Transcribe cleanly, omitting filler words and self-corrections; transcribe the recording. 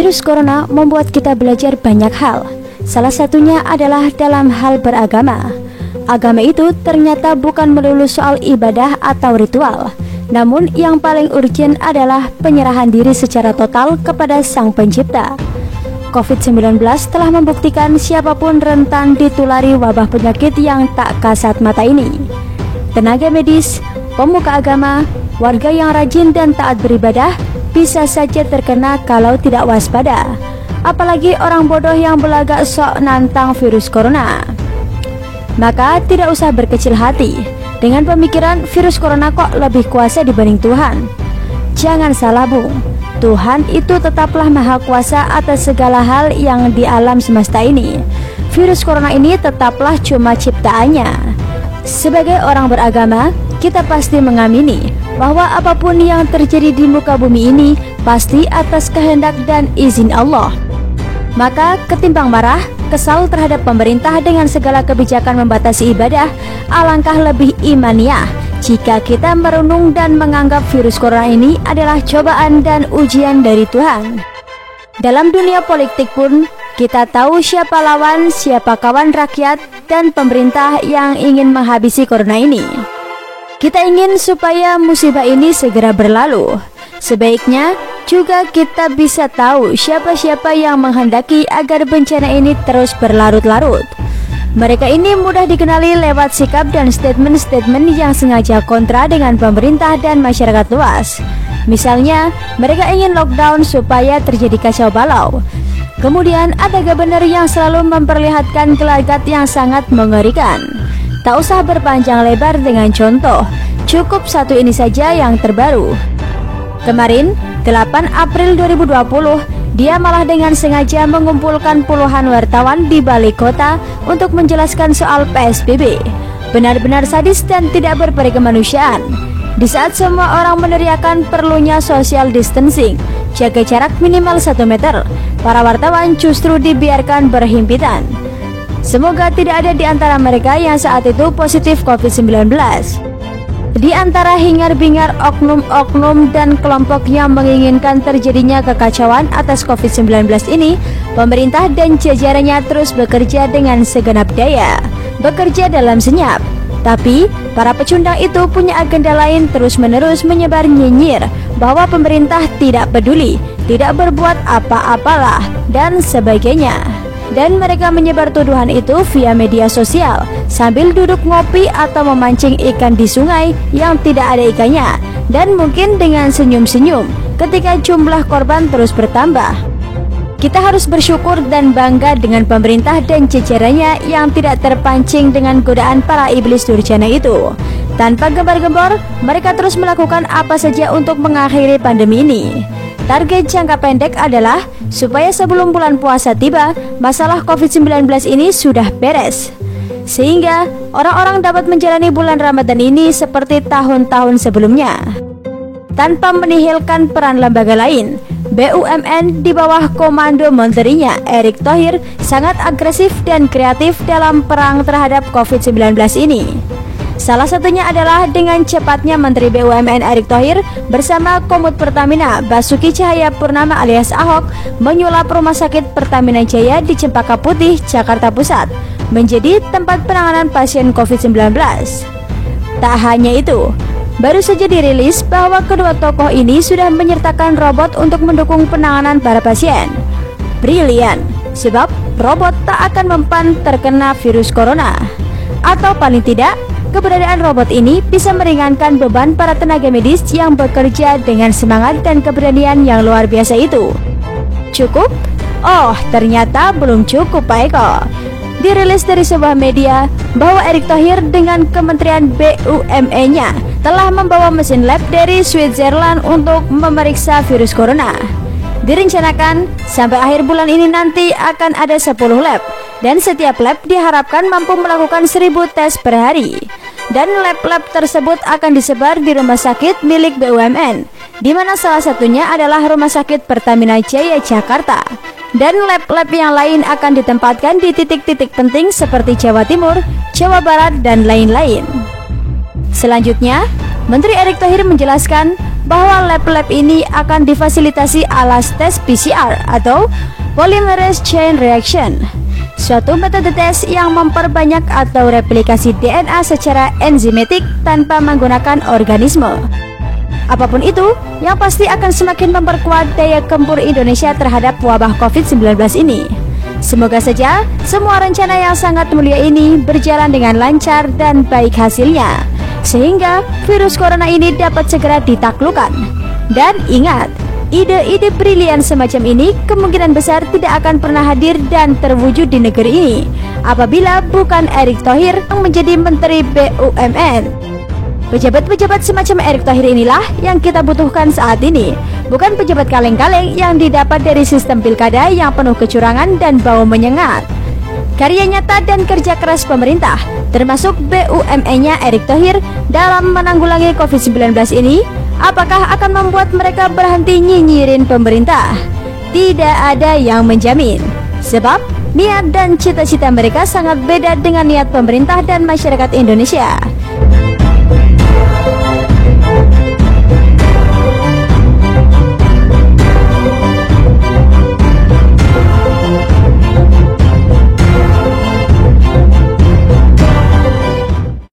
Virus corona membuat kita belajar banyak hal. Salah satunya adalah dalam hal beragama. Agama itu ternyata bukan melulu soal ibadah atau ritual, namun yang paling urgent adalah penyerahan diri secara total kepada Sang Pencipta. COVID-19 telah membuktikan siapapun rentan ditulari wabah penyakit yang tak kasat mata ini. Tenaga medis, pemuka agama, warga yang rajin dan taat beribadah bisa saja terkena kalau tidak waspada. Apalagi orang bodoh yang belagak sok nantang virus corona. Maka tidak usah berkecil hati dengan pemikiran virus corona kok lebih kuasa dibanding Tuhan. Jangan salah bung, Tuhan itu tetaplah maha kuasa atas segala hal yang di alam semesta ini. Virus corona ini tetaplah cuma ciptaannya. Sebagai orang beragama, kita pasti mengamini bahwa apapun yang terjadi di muka bumi ini pasti atas kehendak dan izin Allah. Maka ketimbang marah, kesal terhadap pemerintah dengan segala kebijakan membatasi ibadah, alangkah lebih imaniah jika kita merenung dan menganggap virus corona ini adalah cobaan dan ujian dari Tuhan. Dalam dunia politik pun, kita tahu siapa lawan, siapa kawan rakyat dan pemerintah yang ingin menghabisi corona ini. Kita ingin supaya musibah ini segera berlalu. Sebaiknya juga kita bisa tahu siapa-siapa yang menghendaki agar bencana ini terus berlarut-larut. Mereka ini mudah dikenali lewat sikap dan statement-statement yang sengaja kontra dengan pemerintah dan masyarakat luas. Misalnya, mereka ingin lockdown supaya terjadi kacau balau. Kemudian ada gubernur yang selalu memperlihatkan gelagat yang sangat mengerikan. Tak usah berpanjang lebar dengan contoh, cukup satu ini saja yang terbaru. Kemarin, 8 April 2020, dia malah dengan sengaja mengumpulkan puluhan wartawan di balik kota untuk menjelaskan soal PSBB. Benar-benar sadis dan tidak berperi kemanusiaan. Di saat semua orang meneriakan perlunya social distancing, jaga jarak minimal 1 meter, para wartawan justru dibiarkan berhimpitan. Semoga tidak ada di antara mereka yang saat itu positif COVID-19. Di antara hingar-bingar oknum-oknum dan kelompok yang menginginkan terjadinya kekacauan atas COVID-19 ini, pemerintah dan jajarannya terus bekerja dengan segenap daya, bekerja dalam senyap. Tapi, para pecundang itu punya agenda lain terus-menerus menyebar nyinyir bahwa pemerintah tidak peduli, tidak berbuat apa-apalah, dan sebagainya. Dan mereka menyebar tuduhan itu via media sosial sambil duduk ngopi atau memancing ikan di sungai yang tidak ada ikannya, dan mungkin dengan senyum-senyum ketika jumlah korban terus bertambah. Kita harus bersyukur dan bangga dengan pemerintah dan jajarannya yang tidak terpancing dengan godaan para iblis durjana itu. Tanpa gembar-gembor, mereka terus melakukan apa saja untuk mengakhiri pandemi ini. Target jangka pendek adalah supaya sebelum bulan puasa tiba, masalah COVID-19 ini sudah beres, sehingga orang-orang dapat menjalani bulan Ramadan ini seperti tahun-tahun sebelumnya. Tanpa menihilkan peran lembaga lain, BUMN di bawah komando menterinya Erick Thohir sangat agresif dan kreatif dalam perang terhadap COVID-19 ini. Salah satunya adalah dengan cepatnya Menteri BUMN Erick Thohir bersama Komut Pertamina Basuki Cahayapurnama alias Ahok menyulap Rumah Sakit Pertamina Jaya di Cempaka Putih, Jakarta Pusat menjadi tempat penanganan pasien COVID-19. Tak hanya itu, baru saja dirilis bahwa kedua tokoh ini sudah menyertakan robot untuk mendukung penanganan para pasien. Brilian, sebab robot tak akan mempan terkena virus corona. Atau paling tidak, keberadaan robot ini bisa meringankan beban para tenaga medis yang bekerja dengan semangat dan keberanian yang luar biasa itu. Cukup? Oh, ternyata belum cukup Pak Eko. Dirilis dari sebuah media bahwa Erick Thohir dengan Kementerian BUMN-nya telah membawa mesin lab dari Switzerland untuk memeriksa virus corona. Direncanakan sampai akhir bulan ini nanti akan ada 10 lab, dan setiap lab diharapkan mampu melakukan 1000 tes per hari. Dan lab-lab tersebut akan disebar di rumah sakit milik BUMN, di mana salah satunya adalah Rumah Sakit Pertamina Jaya Jakarta. Dan lab-lab yang lain akan ditempatkan di titik-titik penting seperti Jawa Timur, Jawa Barat, dan lain-lain. Selanjutnya, Menteri Erick Thohir menjelaskan bahwa lab-lab ini akan difasilitasi alas tes PCR atau Polymerase Chain Reaction, suatu metode tes yang memperbanyak atau replikasi DNA secara enzimatik tanpa menggunakan organisme. Apapun itu, yang pasti akan semakin memperkuat daya gempur Indonesia terhadap wabah COVID-19 ini. Semoga saja semua rencana yang sangat mulia ini berjalan dengan lancar dan baik hasilnya, sehingga virus corona ini dapat segera ditaklukkan. Dan ingat, ide-ide brilian semacam ini kemungkinan besar tidak akan pernah hadir dan terwujud di negeri ini apabila bukan Erick Thohir yang menjadi Menteri BUMN. Pejabat-pejabat semacam Erick Thohir inilah yang kita butuhkan saat ini, bukan pejabat kaleng-kaleng yang didapat dari sistem pilkada yang penuh kecurangan dan bau menyengat. Karya nyata dan kerja keras pemerintah, termasuk BUMN-nya Erick Thohir dalam menanggulangi COVID-19 ini, apakah akan membuat mereka berhenti nyinyirin pemerintah? Tidak ada yang menjamin, sebab niat dan cita-cita mereka sangat beda dengan niat pemerintah dan masyarakat Indonesia.